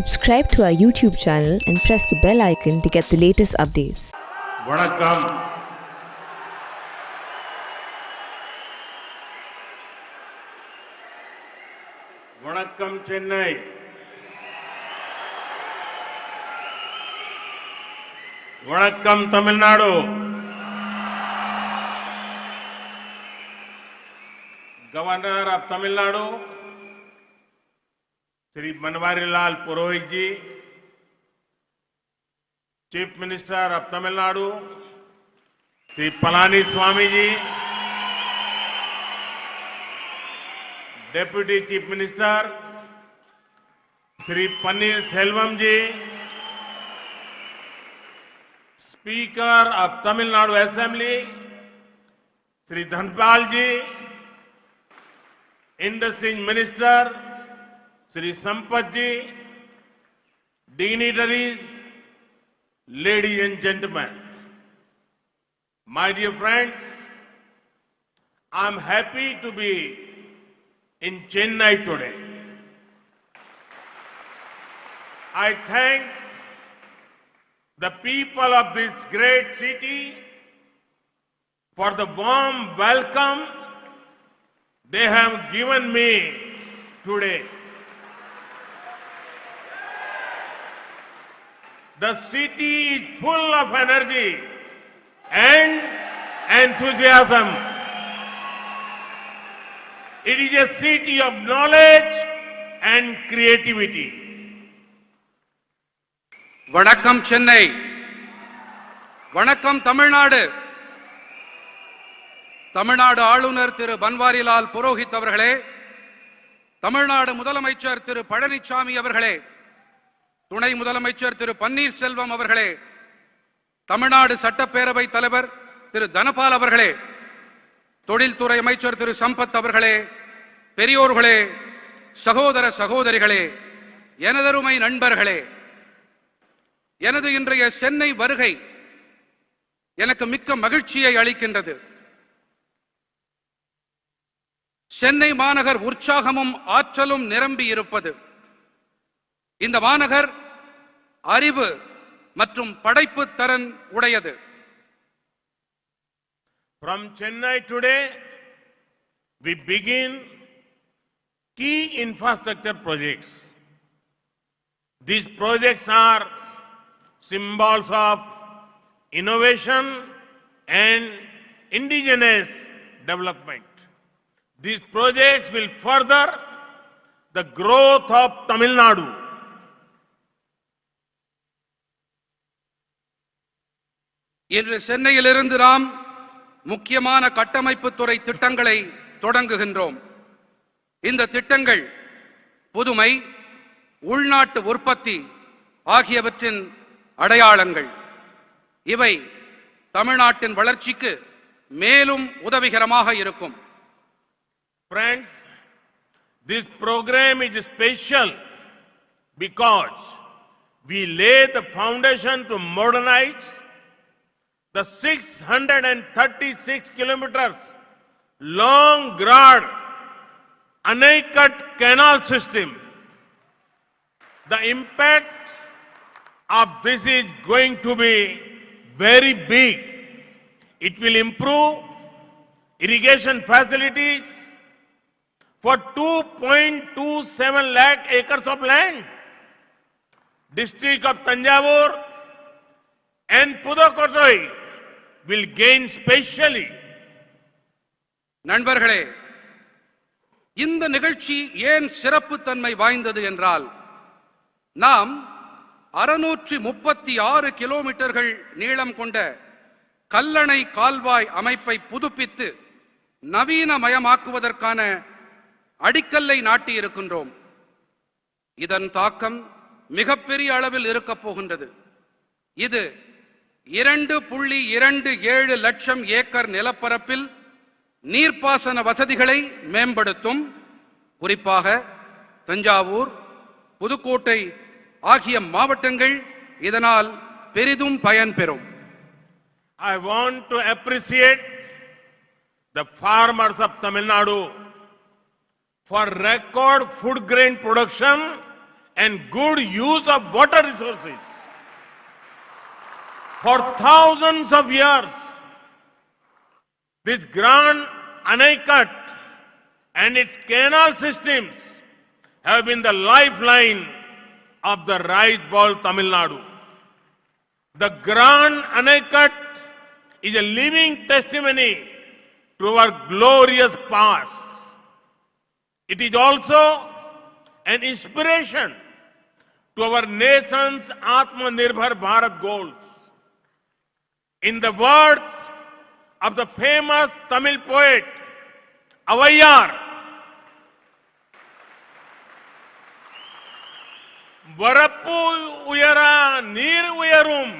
Subscribe to our YouTube channel and press the bell icon to get the latest updates. வணக்கம். வணக்கம் சென்னை. வணக்கம் Tamil Nadu. Governor of Tamil Nadu, Shri Banwarilal Purohit ji, Chief Minister of Tamil Nadu, Shri Palaniswamy ji, Deputy Chief Minister, Shri Pannirselvam ji, Speaker of Tamil Nadu Assembly, Shri Dhanpal ji, Industry Minister, Shri Sampath ji, dignitaries, ladies and gentlemen, my dear friends, I am happy to be in Chennai today. I thank the people of this great city for the warm welcome they have given me today. The city is full of energy and enthusiasm. It is a city of knowledge and creativity. வணக்கம் சென்னை. வணக்கம் தமிழ்நாடு. தமிழ்நாடு ஆளுநர் திரு பன்வாரிலால் புரோஹித் அவர்களே, தமிழ்நாடு முதலமைச்சர் திரு பழனிசாமி அவர்களே, துணை முதலமைச்சர் திரு பன்னீர்செல்வம் அவர்களே, தமிழ்நாடு சட்டப்பேரவை தலைவர் திரு தனபால் அவர்களே, தொழில்துறை அமைச்சர் திரு சம்பத் அவர்களே, பெரியோர்களே, சகோதர சகோதரிகளே, எனதருமை நண்பர்களே, எனது இன்றைய சென்னை வருகை எனக்கு மிக்க மகிழ்ச்சியை அளிக்கின்றது. சென்னை மாநகர் உற்சாகமும் ஆற்றலும் நிரம்பி இருப்பது. இந்த மாநகர் அறிவு மற்றும் படைப்பு திறன் உடையது. From Chennai today, we begin key infrastructure projects. These projects are symbols of innovation and indigenous development. These projects will further the growth of Tamil Nadu. இன்று சென்னையிலிருந்து நாம் முக்கியமான கட்டமைப்பு துறை திட்டங்களை தொடங்குகின்றோம். இந்த திட்டங்கள் புதுமை, உள்நாட்டு உற்பத்தி ஆகியவற்றின் அடையாளங்கள். இவை தமிழ்நாட்டின் வளர்ச்சிக்கு மேலும் உதவிகரமாக இருக்கும். Friends, this program is special because we lay the foundation to modernize the 636 kilometers long Grad Anicut canal system. The impact of this is going to be very big. It will improve irrigation facilities for 2.27 lakh acres of land. District of Tanjavur and Pudukkottai will gain specially. நண்பர்களே, இந்த நிகழ்ச்சி ஏன் சிறப்பு தன்மை வாய்ந்தது என்றால், நாம் 636 கிலோமீட்டர்கள் நீளம் கொண்ட கல்லணை கால்வாய் அமைப்பை புதுப்பித்து நவீனமயமாக்குவதற்கான அடிக்கல்லை நாட்டி இருக்கின்றோம். இதன் தாக்கம் மிகப்பெரிய அளவில் இருக்கப் போகின்றது. இது 2.27 லட்சம் ஏக்கர் நிலப்பரப்பில் நீர்ப்பாசன வசதிகளை மேம்படுத்தும். குறிப்பாக தஞ்சாவூர், புதுக்கோட்டை ஆகிய மாவட்டங்கள் இதனால் பெரிதும் பயன்பெறும். I want to appreciate the farmers of Tamil Nadu for record food grain production and good use of water resources. For thousands of years, this Grand Anicut and its canal systems have been the lifeline of the rice bowl Tamil Nadu. The Grand Anicut is a living testimony to our glorious past. It is also an inspiration to our nation's Atmanirbhar Bharat goals. In the words of the famous Tamil poet Avaiyar, Varappu uyara neer uyarum,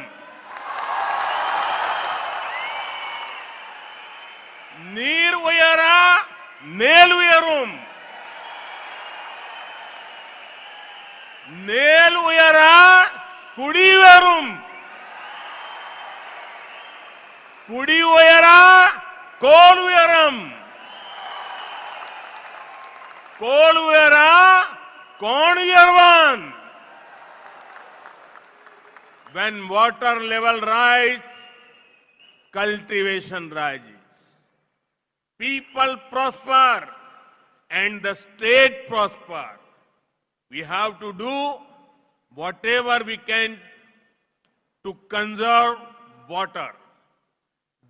neer uyara nel uyarum, nel uyara kudi uyarum, kudi uyara kol uyaram, kol uyara kon uyarvan. When water level rises, cultivation rises. People prosper and the state prosper. We have to do whatever we can to conserve water.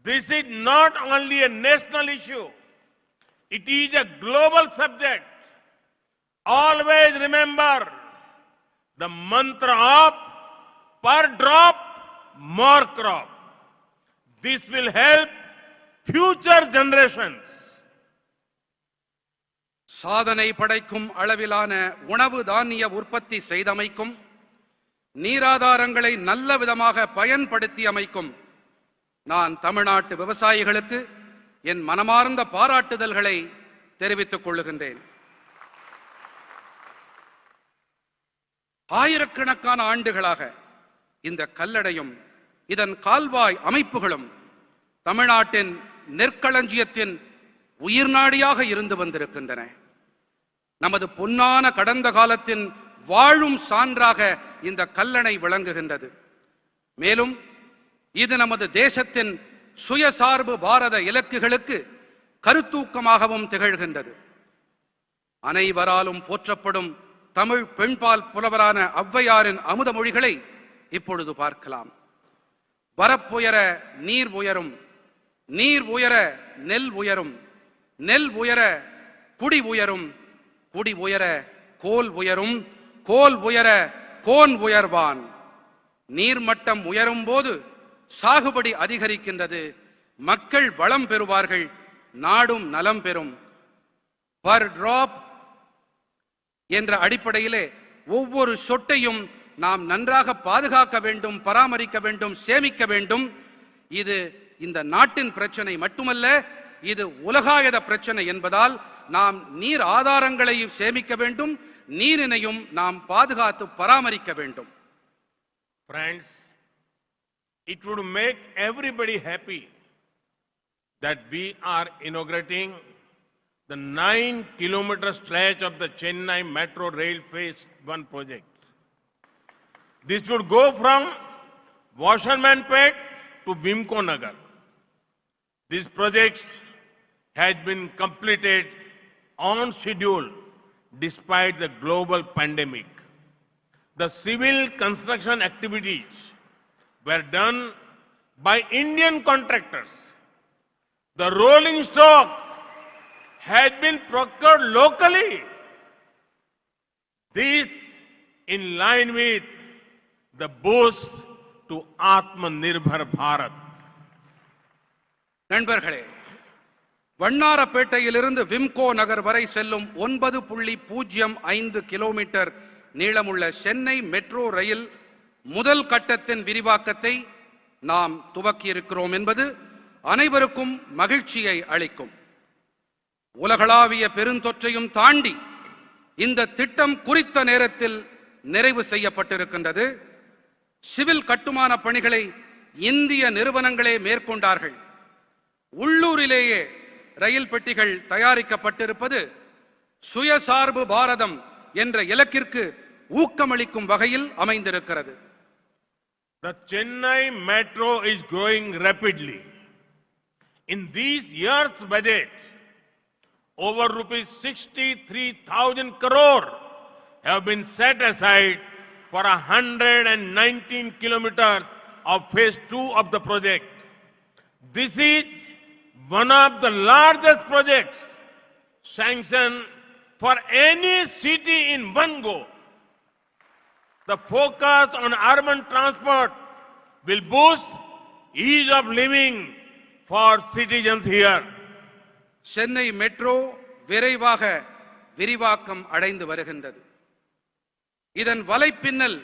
This is not only a national issue, it is a global subject. Always remember the mantra of per drop, more crop. This will help future generations. சாதனை படைக்கும் அளவிலான உணவு தானிய உற்பத்தி செய்தமைக்கும் நீராதாரங்களை நல்ல விதமாக பயன்படுத்தி அமைக்கும் நான் தமிழ்நாட்டு விவசாயிகளுக்கு என் மனமார்ந்த பாராட்டுதல்களை தெரிவித்துக் கொள்ளுகின்றேன். ஆயிரக்கணக்கான ஆண்டுகளாக இந்த கல்லடையும் இதன் கால்வாய் அமைப்புகளும் தமிழ்நாட்டின் நெற்களஞ்சியத்தின் உயிர்நாடியாக இருந்து வந்திருக்கின்றன. நமது பொன்னான கடந்த காலத்தின் வாழும் சான்றாக இந்த கல்லணை விளங்குகின்றது. மேலும் இது நமது தேசத்தின் சுயசார்பு பாரத இலக்குகளுக்கு கருத்தூக்கமாகவும் திகழ்கின்றது. அனைவராலும் போற்றப்படும் தமிழ் பெண்பால் புலவரான ஔவையாரின் அமுத மொழிகளை இப்பொழுது பார்க்கலாம். வரப்புயர நீர் உயரும், நீர் உயர நெல் உயரும், நெல் உயர குடி உயரும், குடி உயர கோல் உயரும், கோல் உயர கோன் உயர்வான். நீர்மட்டம் உயரும் போது சாகுபடி அதிகரிக்கின்றது, மக்கள் வளம் பெறுவார்கள், நாடும் நலம் பெறும். பர் டிராப் என்ற அடிப்படையிலே ஒவ்வொரு சொட்டையும் நாம் நன்றாக பாதுகாக்க வேண்டும், பராமரிக்க வேண்டும், சேமிக்க வேண்டும். இது இந்த நாட்டின் பிரச்சனை மட்டுமல்ல, இது உலகாயத பிரச்சனை என்பதால் நாம் நீர் ஆதாரங்களையும் சேமிக்க வேண்டும், நீரினையும் நாம் பாதுகாத்து பராமரிக்க வேண்டும். Friends, it would make everybody happy that we are inaugurating the 9-kilometer stretch of the Chennai Metro Rail Phase 1 project. This would go from Washermanpet to Vimko Nagar. This project has been completed on schedule despite the global pandemic. The civil construction activities were done by Indian contractors. The rolling stock has been procured locally. This in line with the boost to Atmanirbhar Bharat. நண்பர்களே, வண்ணாரப்பேட்டையிலிருந்து விம்கோ நகர் வரை செல்லும் 9.05 kilometre நீளமுள்ள Chennai metro rail முதல் கட்டத்தின் விரிவாக்கத்தை நாம் துவக்கியிருக்கிறோம் என்பது அனைவருக்கும் மகிழ்ச்சியை அளிக்கும். உலகளாவிய பெருந்தொற்றையும் தாண்டி இந்த திட்டம் குறித்த நேரத்தில் நிறைவு செய்யப்பட்டிருக்கின்றது. சிவில் கட்டுமான பணிகளை இந்திய நிறுவனங்களே மேற்கொண்டார்கள். உள்ளூரிலேயே ரயில் பெட்டிகள் தயாரிக்கப்பட்டிருப்பது சுயசார்பு பாரதம் என்ற இலக்கிற்கு ஊக்கமளிக்கும் வகையில் அமைந்திருக்கிறது. The Chennai Metro is growing rapidly. In these years' budget, over rupees 63,000 crore have been set aside for 119 kilometers of phase 2 of the project. This is one of the largest projects sanctioned for any city in one go. The focus on urban transport will boost ease of living for citizens here. Chennai metro விரைவாக விரிவாக்கம் அடைந்து வருகின்றது. இதன் வலைப்பின்னல்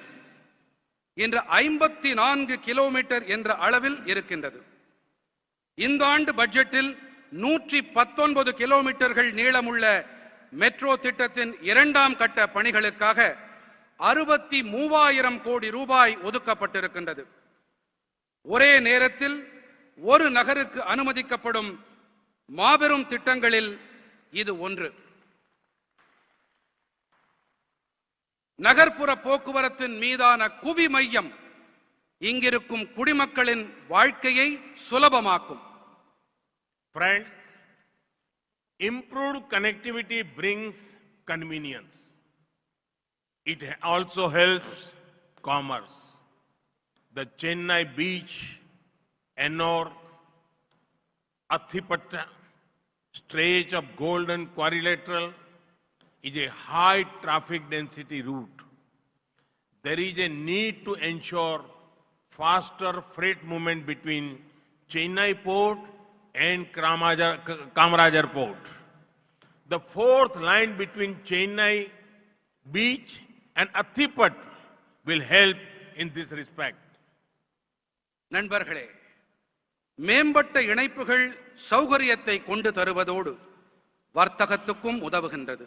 இன்று 54 kilometre என்ற அளவில் இருக்கின்றது. இந்த ஆண்டு பட்ஜெட்டில் 119 கிலோமீட்டர்கள் நீளமுள்ள மெட்ரோ திட்டத்தின் இரண்டாம் கட்ட பணிகளுக்காக 63,000 கோடி ரூபாய் ஒதுக்கப்பட்டிருக்கின்றது. ஒரே நேரத்தில் ஒரு நகருக்கு அனுமதிக்கப்படும் மாபெரும் திட்டங்களில் இது ஒன்று. நகர்ப்புற போக்குவரத்தின் மீதான குவி மையம் இங்கிருக்கும் குடிமக்களின் வாழ்க்கையை சுலபமாக்கும். Friends, improved connectivity brings convenience. It also helps commerce. The Chennai beach, Ennore, Athipatta stretch of Golden Quadrilateral is a high traffic density route. There is a need to ensure faster freight movement between Chennai port and Kamarajar port. The fourth line between Chennai beach and Athipat will help in this respect. நண்பர்களே, மேம்பட்ட இணைப்புகள் சௌகரியத்தை கொண்டு தருவதோடு வர்த்தகத்துக்கும் உதவுகின்றது.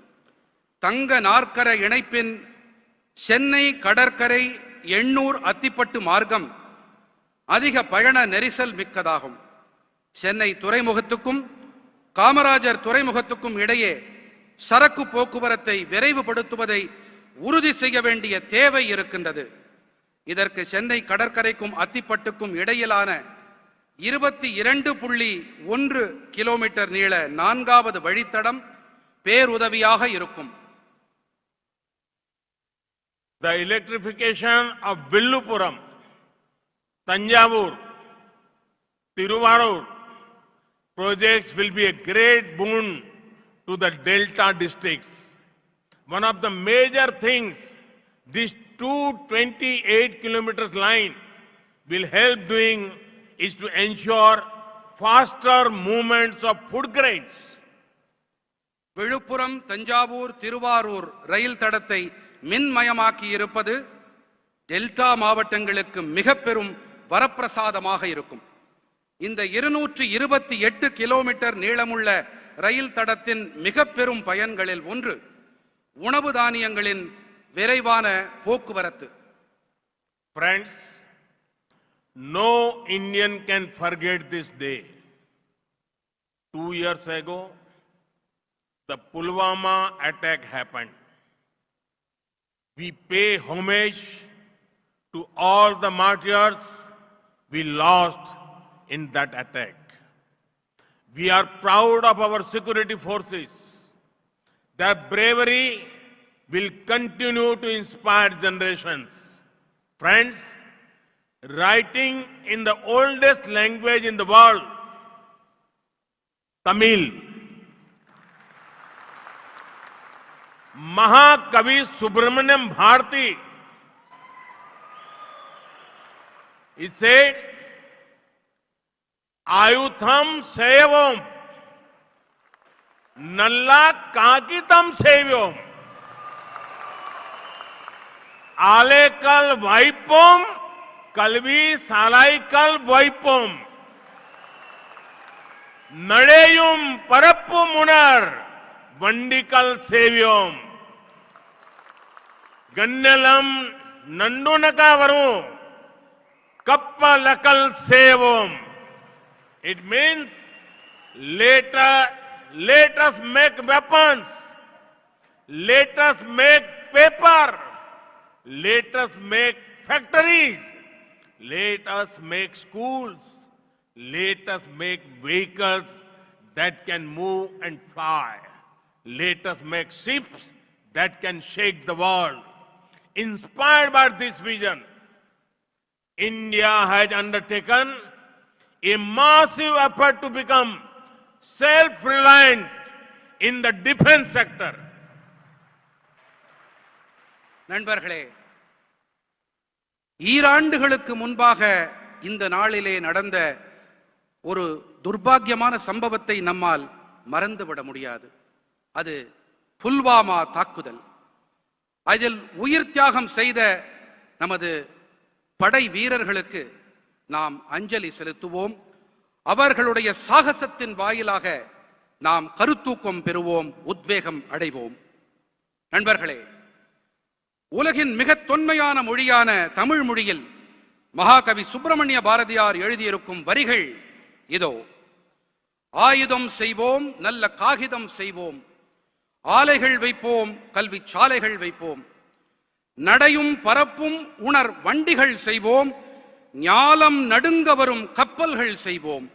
தங்க நாற்கர இணைப்பின் சென்னை கடற்கரை எண்ணூர் அத்திப்பட்டு மார்க்கம் அதிக பயண நெரிசல் மிக்கதாகும். சென்னை துறைமுகத்துக்கும் காமராஜர் துறைமுகத்துக்கும் இடையே சரக்கு போக்குவரத்தை விரைவுபடுத்துவதை உறுதி செய்ய வேண்டிய தேவை இருக்கின்றது. இதற்கு சென்னை கடற்கரைக்கும் அத்திப்பட்டுக்கும் இடையிலான 22.1 கிலோமீட்டர் நீள 4வது வழித்தடம் பேருதவியாக இருக்கும். The electrification of Villupuram, Tanjavur, Tiruvarur projects will be a great boon to the Delta districts. One of the major things this 228 kilometers line will help doing is to ensure faster movements of food grains. Villupuram Thanjavur Thiruvarur ரயில் தடத்தை மின்மயமாக்கி இருப்பது delta மாவட்டங்களுக்கு மிக பெரும் வரப்பிரசாதமாக இருக்கும். இந்த 228 kilometre நீளமுள்ள ரயில் தடத்தின் மிக பெரும் பயன்களில் ஒன்று உணவு தானியங்களின் விரைவான போக்குவரத்து. Friends, no Indian can forget this day. 2 years ago, the Pulwama attack happened. We pay homage to all the martyrs we lost in that attack. We are proud of our security forces. Their bravery will continue to inspire generations. Friends, writing in the oldest language in the world, Tamil, Mahakavi Subramaniam Bharati, he said, Ayutham Sevam, Nalla Kakitam Sevyam, Alekal Vaipum, Kalvi Salaikal Vaipum, Nadeyum Parappu Munar, Vandikal Sevyam, Gannalam Nandunakavaru, Kappalakal Sevam. It means let us make weapons, let us make paper, Let us make factories. Let us make schools. Let us make vehicles that can move and fly. Let us make ships that can shake the world. Inspired by this vision, India has undertaken a massive effort to become self-reliant in the defense sector. நண்பர்களே, ஈராண்டுகளுக்கு முன்பாக இந்த நாளிலே நடந்த ஒரு துர்பாக்கியமான சம்பவத்தை நம்மால் மறந்துவிட முடியாது. அது புல்வாமா தாக்குதல். அதில் உயிர் தியாகம் செய்த நமது படை வீரர்களுக்கு நாம் அஞ்சலி செலுத்துவோம். அவர்களுடைய சாகசத்தின் வாயிலாக நாம் கருத்தூக்கம் பெறுவோம், உத்வேகம் அடைவோம். நண்பர்களே, உலகின் மிக தொன்மையான மொழியான தமிழ் மொழியில் மகாகவி சுப்பிரமணிய பாரதியார் எழுதியிருக்கும் வரிகள் இதோ. ஆயுதம் செய்வோம், நல்ல காகிதம் செய்வோம், ஆலைகள் வைப்போம், கல்வி சாலைகள் வைப்போம், நடையும் பரப்பும் உணர் வண்டிகள் செய்வோம், ஞாலம் நடுங்க வரும் கப்பல்கள் செய்வோம்,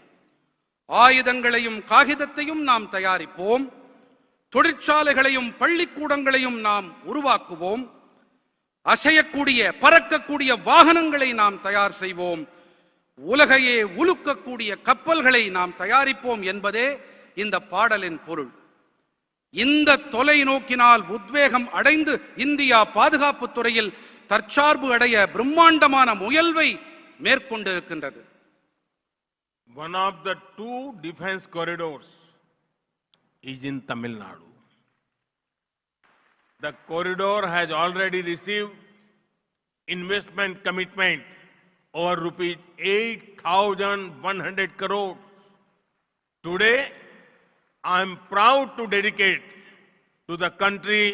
ஆயுதங்களையும் காகிதத்தையும் நாம் தயாரிப்போம், தொழிற்சாலைகளையும் பள்ளிக்கூடங்களையும் நாம் உருவாக்குவோம், அசையக்கூடிய பறக்கக்கூடிய வாகனங்களை நாம் தயார் செய்வோம், உலகையே உலுக்கக்கூடிய கப்பல்களை நாம் தயாரிப்போம் என்பதே இந்த பாடலின் பொருள். இந்த தொலைநோக்கினால் உத்வேகம் அடைந்து இந்தியா பாதுகாப்பு துறையில் தற்சார்பு அடைய பிரம்மாண்டமான முயல்வை மேற்கொண்டிருக்கின்றது. One of the two defense corridors is in Tamil Nadu. The corridor has already received investment commitment over rupees 8,100 crores. Today, I am proud to dedicate to the country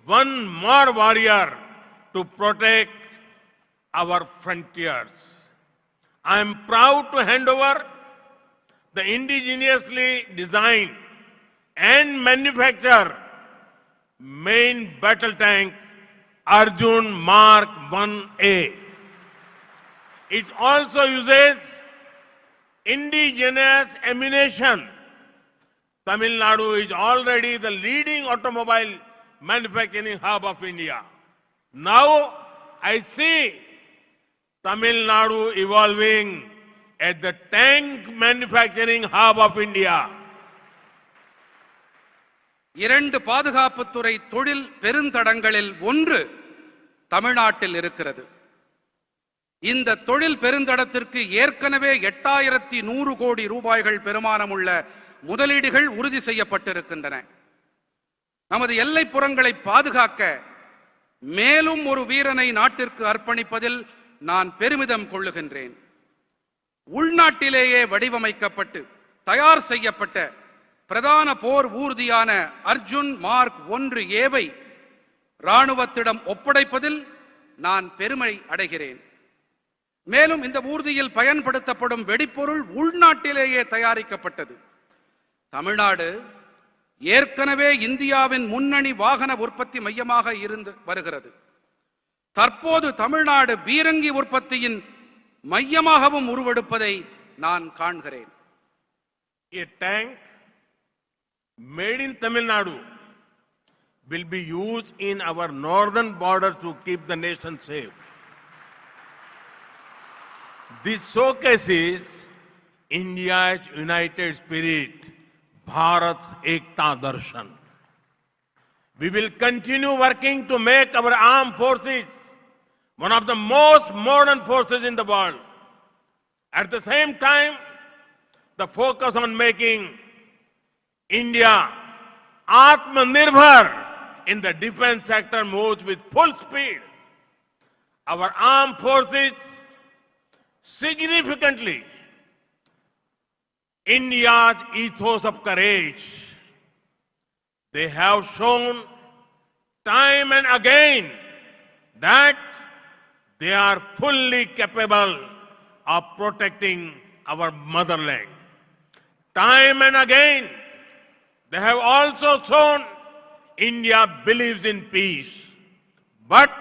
one more warrior to protect our frontiers. I am proud to hand over the indigenously designed and manufactured main battle tank Arjun Mark 1A. It also uses indigenous ammunition. Tamil Nadu is already the leading automobile manufacturing hub of India. Now I see Tamil Nadu evolving as the tank manufacturing hub of India. இரண்டு பாதுகாப்புத்துறை தொழில் பெருந்தடங்களில் ஒன்று தமிழ்நாட்டில் இருக்கிறது. இந்த தொழில் பெருந்தடத்திற்கு ஏற்கனவே 8100 கோடி ரூபாய்கள் பெருமானமுள்ள முதலீடுகள் உறுதி செய்யப்பட்டிருக்கின்றன. நமது எல்லைப்புறங்களை பாதுகாக்க மேலும் ஒரு வீரனை நாட்டிற்கு அர்ப்பணிப்பதில் நான் பெருமிதம் கொள்ளுகின்றேன். உள்நாட்டிலேயே வடிவமைக்கப்பட்டு தயார் செய்யப்பட்ட பிரதான போர் ஊர்தியான அர்ஜுன் மார்க் 1ஏவை இராணுவத்திடம் ஒப்படைப்பதில் நான் பெருமை அடைகிறேன். மேலும் இந்த ஊர்தியில் பயன்படுத்தப்படும் வெடிப்பொருள் உள்நாட்டிலேயே தயாரிக்கப்பட்டது. தமிழ்நாடு ஏற்கனவே இந்தியாவின் முன்னணி வாகன உற்பத்தி மையமாக இருந்து வருகிறது. தற்போது தமிழ்நாடு பீரங்கி உற்பத்தியின் மையமாகவும் உருவெடுப்பதை நான் காண்கிறேன். A tank made in Tamil Nadu will be used in our northern border to keep the nation safe. This showcases India's united spirit, Bharat's Ekta Darshan. We will continue working to make our armed forces one of the most modern forces in the world. At the same time, the focus on making India Atmanirbhar in the defense sector moves with full speed. Our armed forces significantly India's ethos of courage. They have shown time and again that they are fully capable of protecting our motherland. Time and again, they have also shown India believes in peace. But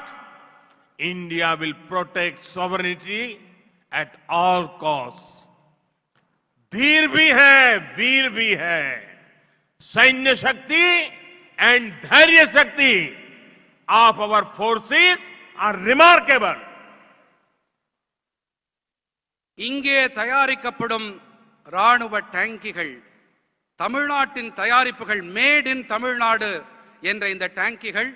India will protect sovereignty at all costs. धीर भी है, वीर भी है. सैन्य शक्ति and धैर्य शक्ति of our forces are remarkable. இங்கே தயாரிக்கப்படும் ராணுவ டேங்கிகள், தமிழ்நாட்டின் தயாரிப்புகள், மேட் இன் தமிழ்நாடு என்ற இந்த டேங்கிகள்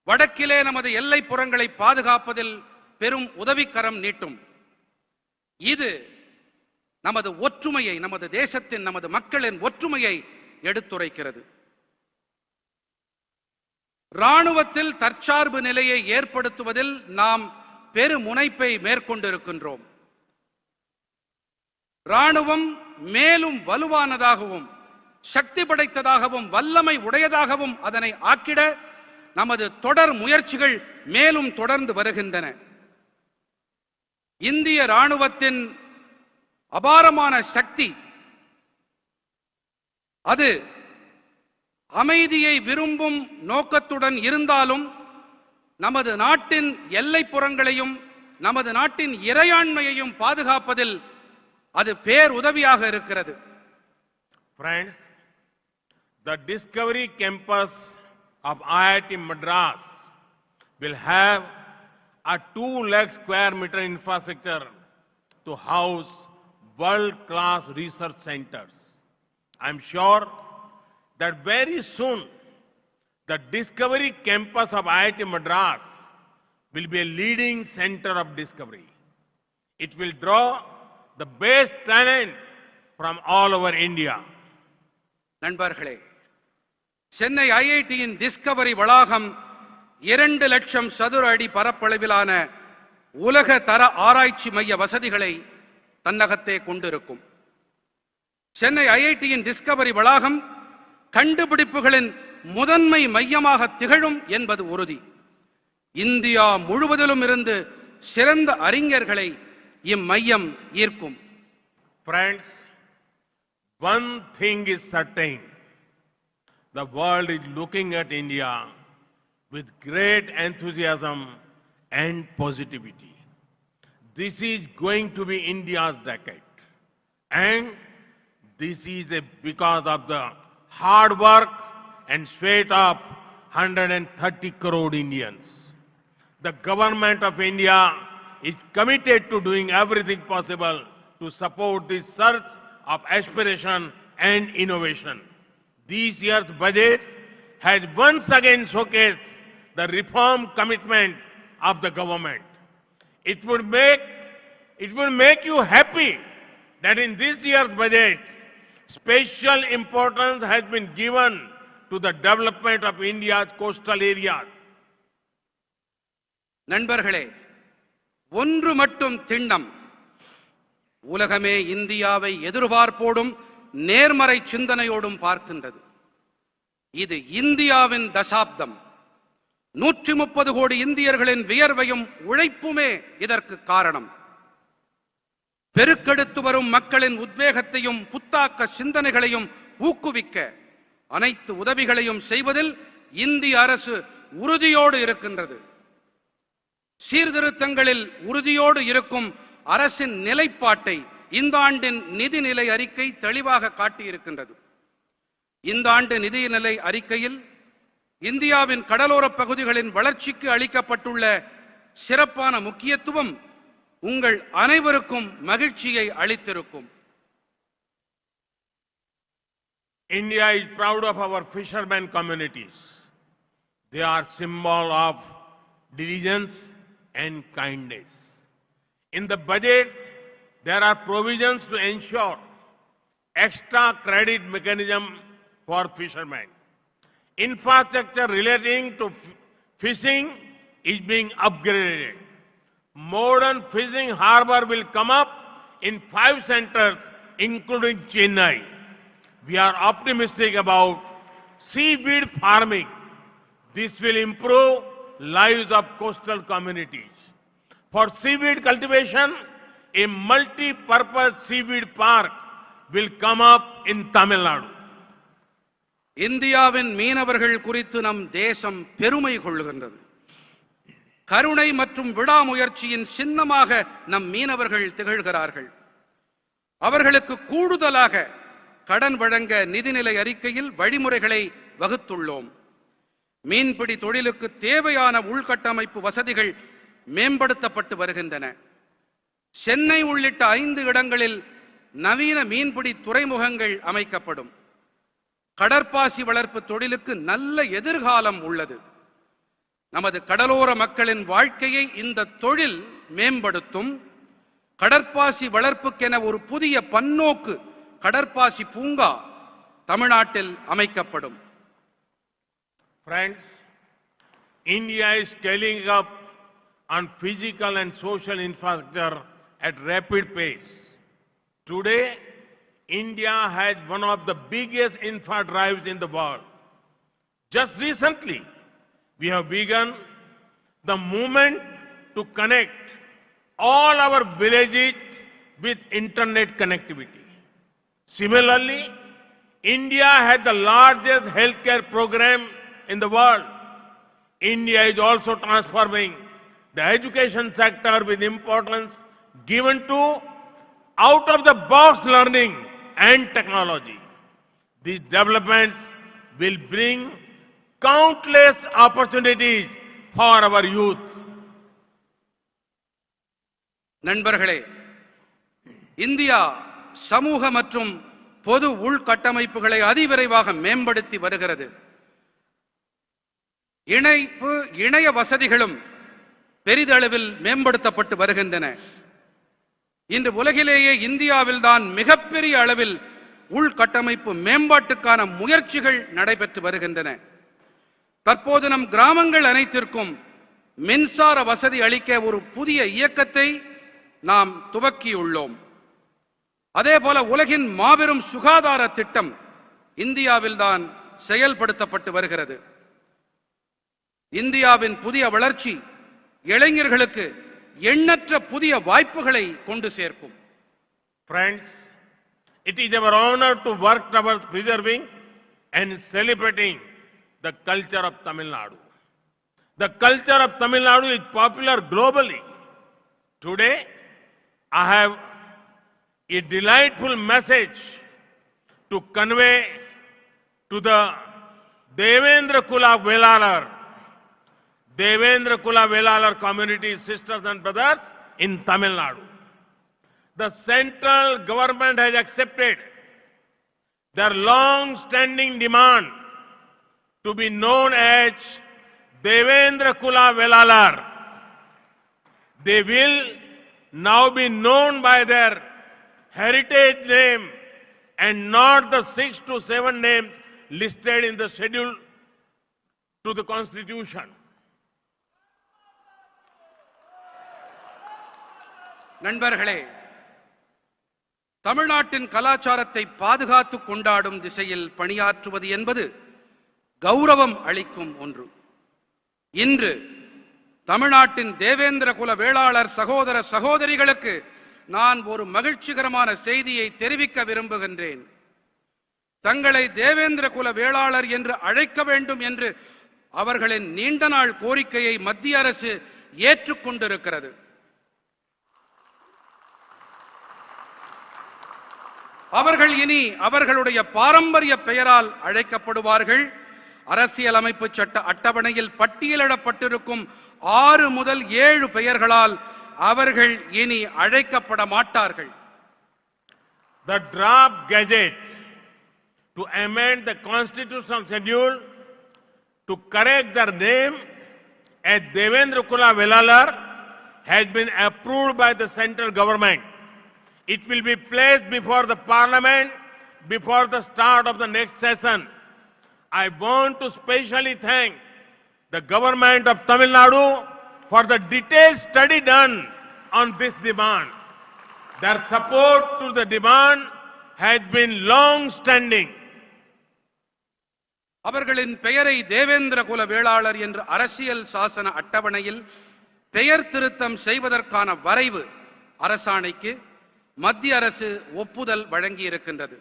வடக்கிலே நமது எல்லைப்புறங்களை பாதுகாப்பதில் பெரும் உதவிக்கரம் நீட்டும். இது நமது ஒற்றுமையை, நமது தேசத்தின், நமது மக்களின் ஒற்றுமையை எடுத்துரைக்கிறது. ராணுவத்தில் தற்சார்பு நிலையை ஏற்படுத்துவதில் நாம் பெருமுனைப்பை மேற்கொண்டிருக்கின்றோம். ராணுவம் மேலும் வலுவானதாகவும் சக்தி படைத்ததாகவும் வல்லமை உடையதாகவும் அதனை ஆக்கிட நமது தொடர் முயற்சிகள் மேலும் தொடர்ந்து வருகின்றன. இந்திய ராணுவத்தின் அபாரமான சக்தி அது அமைதியை விரும்பும் நோக்கத்துடன் இருந்தாலும் நமது நாட்டின் எல்லைப்புறங்களையும் நமது நாட்டின் இறையாண்மையையும் பாதுகாப்பதில் அது பேருதவியாக இருக்கிறது. Friends, the Discovery Campus of IIT Madras will have a 2 lakh square meter infrastructure to house world-class research centers. I am sure that very soon the Discovery Campus of IIT Madras will be a leading center of discovery. It will draw the best talent from all over India. நண்பர்களே, Chennai ஐஐடியின் Discovery வளாகம் 2 லட்சம் சதுர அடி பரப்பளவிலான உலக தர ஆராய்ச்சி மைய வசதிகளை தன்னகத்தே கொண்டிருக்கும். சென்னை ஐஐடியின் டிஸ்கவரி வளாகம் கண்டுபிடிப்புகளின் முதன்மை மையமாக திகழும் என்பது உறுதி. இந்தியா முழுவதிலும் இருந்து சிறந்த அறிஞர்களை இம்மையம் ஈர்க்கும். Friends, one thing is certain. The world is looking at India with great enthusiasm and positivity. This is going to be India's decade. And this is because of the hard work and sweat of 130 crore Indians. The government of India is committed to doing everything possible to support this surge of aspiration and innovation. This year's budget has once again showcased the reform commitment of the government. It would make you happy that in this year's budget, special importance has been given to the development of India's coastal areas. நண்பர்களே, ஒன்று மட்டும் திண்ணம். உலகமே இந்தியாவை எதிர்பார்ப்போடும் நேர்மறை சிந்தனையோடும் பார்க்கின்றது. இது இந்தியாவின் தசாப்தம். 130 கோடி இந்தியர்களின் வியர்வையும் உழைப்புமே இதற்கு காரணம். பெருக்கெடுத்து வரும் மக்களின் உத்வேகத்தையும் புத்தாக்க சிந்தனைகளையும் ஊக்குவிக்க அனைத்து உதவிகளையும் செய்வதில் இந்திய அரசு உறுதியோடு இருக்கின்றது. சீர்திருத்தங்களில் உறுதியோடு இருக்கும் அரசின் நிலைப்பாட்டை இந்த ஆண்டின் நிதிநிலை அறிக்கை தெளிவாக காட்டியிருக்கின்றது. இந்த ஆண்டு நிதிநிலை அறிக்கையில் இந்தியாவின் கடலோர பகுதிகளின் வளர்ச்சிக்கு அளிக்கப்பட்டுள்ள சிறப்பான முக்கியத்துவம் உங்கள் அனைவருக்கும் மகிழ்ச்சியை அளித்திருக்கும். India is proud of our fishermen communities. They are symbol of diligence and kindness. In the budget, there are provisions to ensure extra credit mechanism for fishermen. Infrastructure relating to fishing is being upgraded. Modern fishing harbor will come up in 5 centers, including Chennai. We are optimistic about seaweed farming. This will improve lives of coastal communities. For seaweed cultivation, a multi-purpose seaweed park will come up in Tamil Nadu. இந்தியாவின் மீனவர்கள் குறித்து நம் தேசம் பெருமை கொள்கின்றது. கருணை மற்றும் விடாமுயற்சியின் சின்னமாக நம் மீனவர்கள் திகழ்கிறார்கள். அவர்களுக்கு கூடுதலாக கடன் வழங்க நிதிநிலை அறிக்கையில் வழிமுறைகளை வகுத்துள்ளோம். மீன்பிடி தொழிலுக்கு தேவையான உள்கட்டமைப்பு வசதிகள் மேம்படுத்தப்பட்டு வருகின்றன. சென்னை உள்ளிட்ட 5 இடங்களில் நவீன மீன்பிடி துறைமுகங்கள் அமைக்கப்படும். கடற்பாசி வளர்ப்பு தொழிலுக்கு நல்ல எதிர்காலம் உள்ளது. நமது கடலோர மக்களின் வாழ்க்கையை இந்த தொழில் மேம்படுத்தும். கடற்பாசி வளர்ப்புக்கென ஒரு புதிய பன்னோக்கு கடற்பாசி பூங்கா தமிழ்நாட்டில் அமைக்கப்படும். Friends, India is scaling up on physical and social infrastructure at rapid pace. Today, India has one of the biggest infra drives in the world. Just recently, we have begun the movement to connect all our villages with internet connectivity. Similarly, India has the largest healthcare program in the world. India is also transforming the education sector with importance given to out-of-the-box learning and technology. These developments will bring countless opportunities for our youth. நண்பர்களே, India சமூக மற்றும் பொது உள்கட்டமைப்புகளை அதிவிரைவாக மேம்படுத்தி வருகிறது. இணைய வசதிகளும் பெரிதளவில் மேம்படுத்தப்பட்டு வருகின்றன. இன்று உலகிலேயே இந்தியாவில்தான் மிகப்பெரிய அளவில் உள்கட்டமைப்பு மேம்பாட்டுக்கான முயற்சிகள் நடைபெற்று வருகின்றன. தற்போது நம் கிராமங்கள் அனைத்திற்கும் மின்சார வசதி அளிக்க ஒரு புதிய இயக்கத்தை நாம் துவக்கியுள்ளோம். அதேபோல உலகின் மாபெரும் சுகாதார திட்டம் இந்தியாவில்தான் செயல்படுத்தப்பட்டு வருகிறது. இந்தியாவின் புதிய வளர்ச்சி இளைஞர்களுக்கு எண்ணற்ற புதிய வாய்ப்புகளை கொண்டு சேர்க்கும். Friends, it is our honor to work towards preserving and celebrating the culture of Tamil Nadu. The culture of Tamil Nadu is popular globally. Today, I have a delightful message to convey to the Devendra Kula Velalar community, sisters and brothers in Tamil Nadu. The central government has accepted their long-standing demand to be known as Devendra Kula Velalar. They will now be known by their heritage name and not the 6 to 7 names listed in the schedule to the Constitution. நண்பர்களே, தமிழ்நாட்டின் கலாச்சாரத்தை பாதுகாத்து கொண்டாடும் திசையில் பணியாற்றுவது என்பது கௌரவம் அளிக்கும் ஒன்று. இன்று தமிழ்நாட்டின் தேவேந்திர குல வேளாளர் சகோதர சகோதரிகளுக்கு நான் ஒரு மகிழ்ச்சிகரமான செய்தியை தெரிவிக்க விரும்புகின்றேன். தங்களை தேவேந்திர குல வேளாளர் என்று அழைக்க வேண்டும் என்று அவர்களின் நீண்ட நாள் கோரிக்கையை மத்திய அரசு ஏற்றுக்கொண்டிருக்கிறது. அவர்கள் இனி அவர்களுடைய பாரம்பரிய பெயரால் அழைக்கப்படுவார்கள். அரசியலமைப்பு சட்ட அட்டவணையில் பட்டியலிடப்பட்டிருக்கும் 6 முதல் 7 பெயர்களால் அவர்கள் இனி அழைக்கப்பட மாட்டார்கள். The draft gazette to amend the constitutional schedule to correct their name as Devendra Kula Velalar has been approved by the central government. It will be placed before the parliament before the start of the next session. I want to specially thank the government of Tamil Nadu for the detailed study done on this demand. Their support to the demand has been long-standing. அவர்களின் பெயரை தேவேந்திர குல வேளாளர் என்ற அரசியல் சாசன அட்டவணையில் பெயர் திருத்தம் செய்வதற்கான வரைவு அரசாணைக்கு மத்திய அரசு ஒப்புதல் வழங்கி இருக்கின்றது.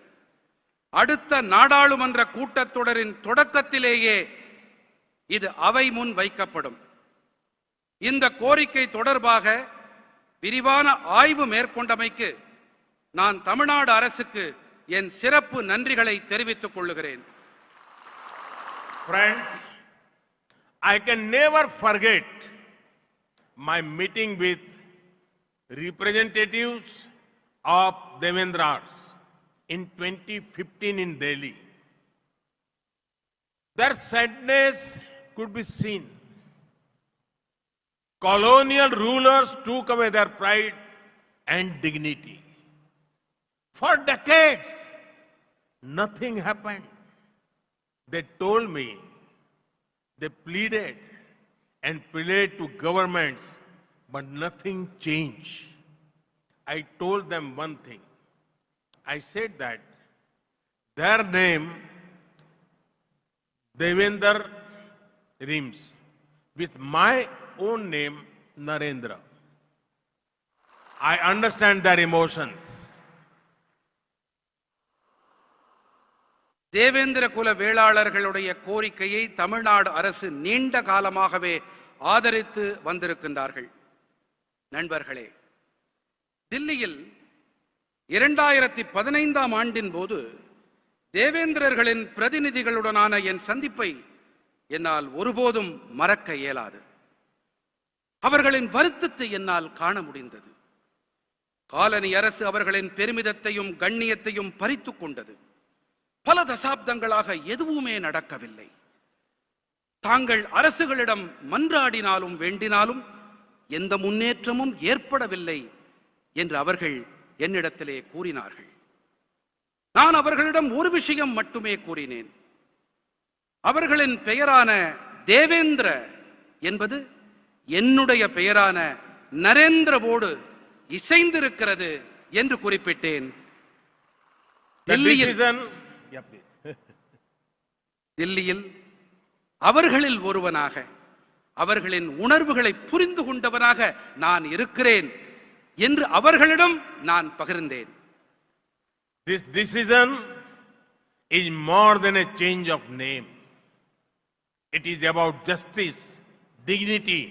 அடுத்த நாடாளுமன்ற கூட்டத்தொடரின் தொடக்கத்திலேயே இது அவை முன் வைக்கப்படும். இந்த கோரிக்கை தொடர்பாக விரிவான ஆய்வு மேற்கொண்டமைக்கு நான் தமிழ்நாடு அரசுக்கு என் சிறப்பு நன்றிகளை தெரிவித்துக் கொள்கிறேன். Friends, I can never forget my meeting with representatives of Devendras in 2015 in Delhi. Their sadness could be seen. Colonial rulers took away their pride and dignity. For decades, nothing happened. They told me, they pleaded and pleaded to governments, but nothing changed. I told them one thing. I said that their name, Devendra, rhymes with my own name, Narendra. I understand their emotions. Devendra குல வேளாளர்களுடைய கோரிக்கையை தமிழ்நாடு அரசு நீண்ட காலமாகவே ஆதரித்து வந்திருக்கின்றார்கள். நண்பர்களே, தில்லியில் 2015ஆம் ஆண்டின் போது தேவேந்திரர்களின் பிரதிநிதிகளுடனான என் சந்திப்பை என்னால் ஒருபோதும் மறக்க இயலாது. அவர்களின் வருத்தத்தை என்னால் காண முடிந்தது. காலனி அரசு அவர்களின் பெருமிதத்தையும் கண்ணியத்தையும் பறித்துக் கொண்டது. பல தசாப்தங்களாக எதுவுமே நடக்கவில்லை. தாங்கள் அரசுகளிடம் மன்றாடினாலும் வேண்டினாலும் எந்த முன்னேற்றமும் ஏற்படவில்லை என்று அவர்கள் என்னிடத்திலே கூறினார்கள். நான் அவர்களிடம் ஒரு விஷயம் மட்டுமே கூறினேன். அவர்களின் பெயரான தேவேந்திர என்பது என்னுடைய பெயரான நரேந்திரவோடு இசைந்திருக்கிறது என்று குறிப்பிட்டேன். தில்லியில் அவர்களில் ஒருவனாக, அவர்களின் உணர்வுகளை புரிந்து கொண்டவனாக நான் இருக்கிறேன் என்று அவர்களிடம் நான் பகிர்ந்தேன். This decision is more than a change of name. It is about justice, dignity,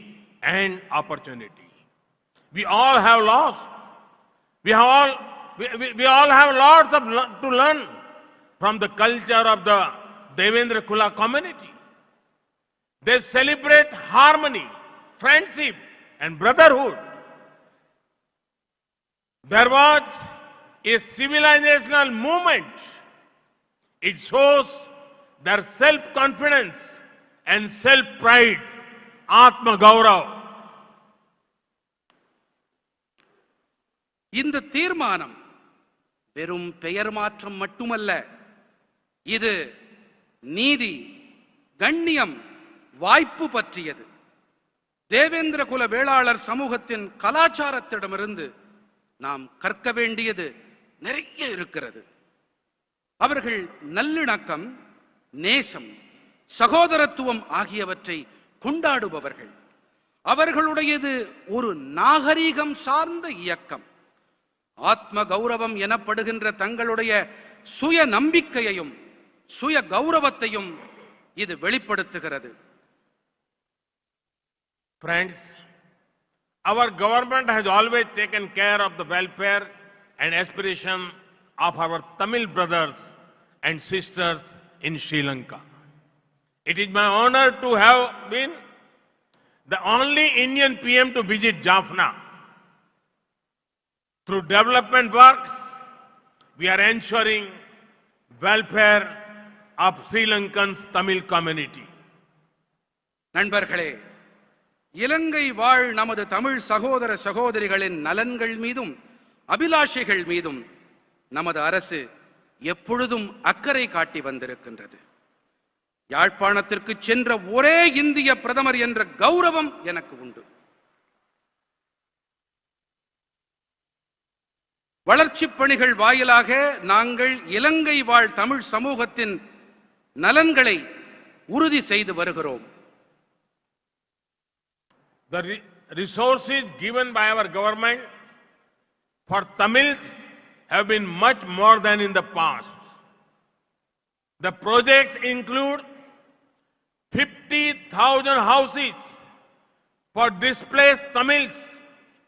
and opportunity. We all have lost. We all have lots to learn from the culture of the Devendra Kula community. They celebrate harmony, friendship, and brotherhood. There was a civilizational movement. It shows their self-confidence and self-pride, Atma Gaurav. இந்த தீர்மானம் வெறும் பெயர் மாற்றம் மட்டுமல்ல, இது நீதி, கண்ணியம், வாய்ப்பு பற்றியது. தேவேந்திர குல வேளாளர் சமூகத்தின் கலாச்சாரத்திடமிருந்து நாம் கற்க வேண்டியது நிறைய இருக்கிறது. அவர்கள் நல்லிணக்கம், நேசம், சகோதரத்துவம் ஆகியவற்றை கொண்டாடுபவர்கள். அவர்களுடையது ஒரு நாகரீகம் சார்ந்த இயக்கம். ஆத்ம கௌரவம் எனப்படுகின்ற தங்களுடைய சுய நம்பிக்கையையும் சுய கௌரவத்தையும் இது வெளிப்படுத்துகிறது. Friends, our government has always taken care of the welfare and aspiration of our Tamil brothers and sisters in Sri Lanka. It is my honor to have been the only Indian PM to visit Jaffna. Through development works, we are ensuring welfare of Sri Lankan's Tamil community. நண்பர்களே, இலங்கை வாழ் நமது தமிழ் சகோதர சகோதரிகளின் நலன்கள் மீதும் அபிலாஷைகள் மீதும் நமது அரசு எப்பொழுதும் அக்கறை காட்டி வந்திருக்கின்றது. யாழ்ப்பாணத்திற்கு சென்ற ஒரே இந்திய பிரதமர் என்ற கௌரவம் எனக்கு உண்டு. வளர்ச்சிப் பணிகள் வாயிலாக நாங்கள் இலங்கை வாழ் தமிழ் சமூகத்தின் நலன்களை உறுதி செய்து வருகிறோம். The resources given by our government for Tamils have been much more than in the past. The projects include 50,000 houses, for displaced Tamils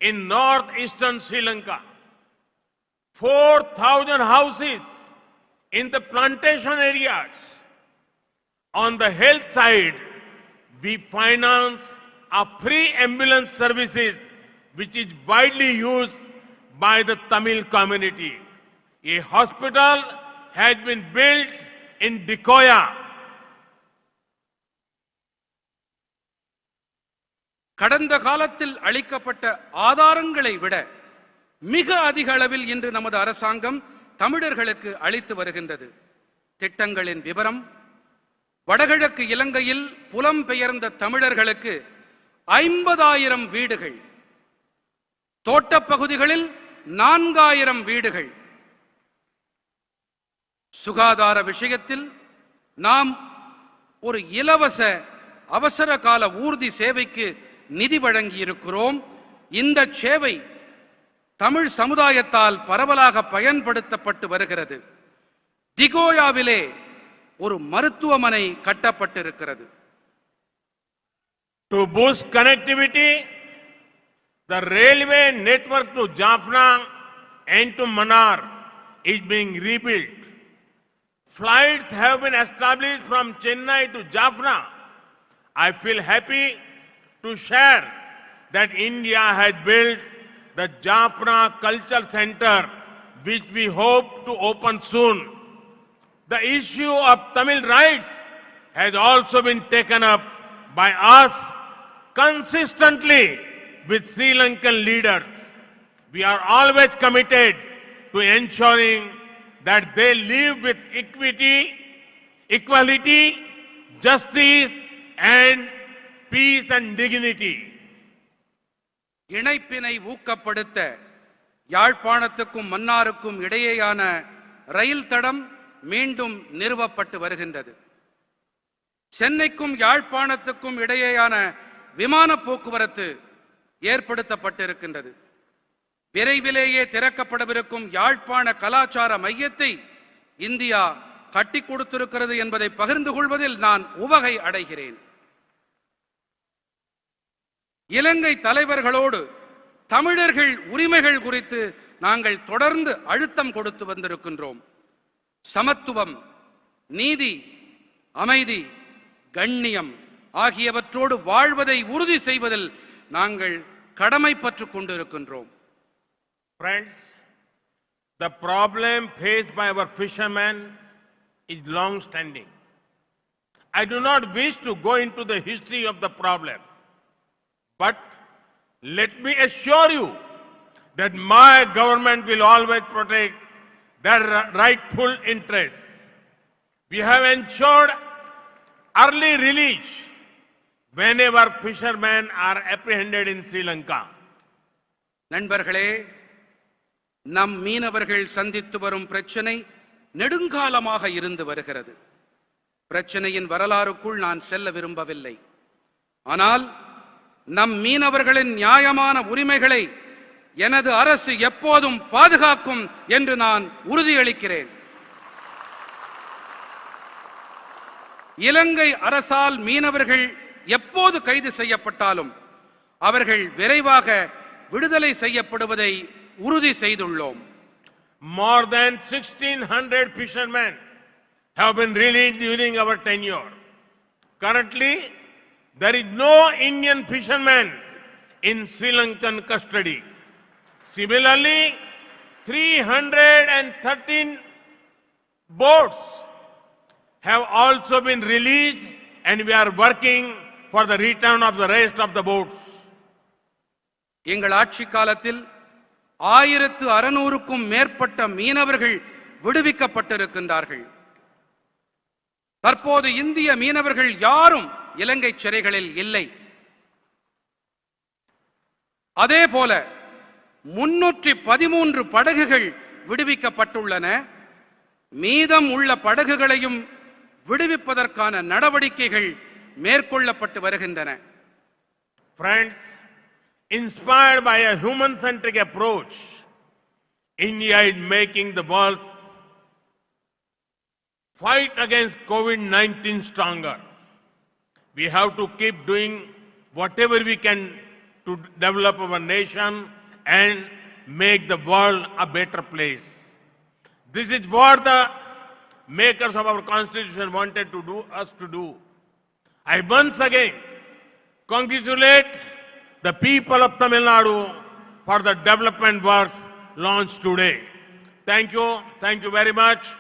in northeastern Sri Lanka. 4,000 houses in the plantation areas. On the health side, we finance a free ambulance services which is widely used by the Tamil community. A hospital has been built in Dikoya. கடந்த காலத்தில் அளிக்கப்பட்ட ஆதாரங்களை விட மிக அதிக அளவில் இன்று நமது அரசாங்கம் தமிழர்களுக்கு அளித்து வருகின்றது. திட்டங்களின் விவரம்: வடகிழக்கு இலங்கையில் புலம்பெயர்ந்த தமிழர்களுக்கு 50,000 வீடுகள், தோட்டப்பகுதிகளில் 4,000 வீடுகள். சுகாதார விஷயத்தில் நாம் ஒரு இலவச அவசர கால ஊர்தி சேவைக்கு நிதி வழங்கி இருக்கிறோம். இந்த சேவை தமிழ் சமுதாயத்தால் பரவலாக பயன்படுத்தப்பட்டு வருகிறது. திகோயாவிலே ஒரு மருத்துவமனை கட்டப்பட்டிருக்கிறது. To boost connectivity, the railway network to Jaffna and to Mannar is being rebuilt. Flights have been established from Chennai to Jaffna. I feel happy to share that India has built the Jaffna Culture Center, which we hope to open soon. The issue of Tamil rights has also been taken up by us consistently with Sri Lankan leaders. We are always committed to ensuring that they live with equality, justice and peace and dignity. இணைப்பினை ஊக்கப்படுத்த யாழ்ப்பாணத்துக்கும் மன்னாருக்கும் இடையேயான ரயில் தடம் மீண்டும் நிறுவப்பட்டு வருகின்றது. சென்னைக்கும் யாழ்ப்பாணத்துக்கும் இடையேயான விமான போக்குவரத்து ஏற்படுத்தப்பட்டிருக்கின்றது. விரைவிலேயே திறக்கப்படவிருக்கும் யாழ்ப்பாண கலாச்சார மையத்தை இந்தியா கட்டி கொடுத்திருக்கிறது என்பதை பகிர்ந்து கொள்வதில் நான் உவகை அடைகிறேன். இலங்கை தலைவர்களோடு தமிழர்கள் உரிமைகள் குறித்து நாங்கள் தொடர்ந்து அழுத்தம் கொடுத்து வந்திருக்கின்றோம். சமத்துவம், நீதி, அமைதி, கண்ணியம் ஆகியவற்றோடு வாழ்வதை உறுதி செய்வதில் நாங்கள் கடமைப்பட்டுக் கொண்டிருக்கின்றோம். Friends, the problem faced by our fishermen is long standing. I do not wish to go into the history of the problem, but let me assure you that my government will always protect their rightful interests. We have ensured early release whenever fishermen are apprehended in Sri Lanka. நண்பர்களே, நம் மீனவர்கள் சந்தித்து வரும் பிரச்சனை நெடுங்காலமாக இருந்து வருகிறது. பிரச்சனையின் வரலாறுக்குள் நான் செல்ல விரும்பவில்லை. ஆனால் நம் மீனவர்களின் நியாயமான உரிமைகளை எனது அரசு எப்போதும் பாதுகாக்கும் என்று நான் உறுதியளிக்கிறேன். இலங்கை அரசால் மீனவர்கள் எப்போது கைது செய்யப்பட்டாலும் அவர்கள் விரைவாக விடுதலை செய்யப்படுவதை உறுதி செய்துள்ளோம். More than 1,600 fishermen have been released during our tenure. Currently, there is no Indian fisherman in Sri Lankan custody. Similarly, 313 boats have also been released and we are working for the return of the rest of the boats. எங்கள் ஆட்சி காலத்தில் 1600க்கும் மேற்பட்ட மீனவர்கள் விடுவிக்கப்பட்டிருக்கின்றார்கள். தற்போது இந்திய மீனவர்கள் யாரும் இலங்கை சிறைகளில் இல்லை. அதேபோல 313 படகுகள் விடுவிக்கப்பட்டுள்ளன. மீதம் உள்ள படகுகளையும் விடுவிப்பதற்கான நடவடிக்கைகள் மேற்கொள்ளப்பட்டு வருகின்றன. Friends, inspired by a human-centric approach, India is making the world fight against COVID-19 stronger. We have to keep doing whatever we can to develop our nation and make the world a better place. This is what the makers of our constitution wanted to do us to do. I once again congratulate the people of Tamil Nadu for the development works launched today. Thank you very much.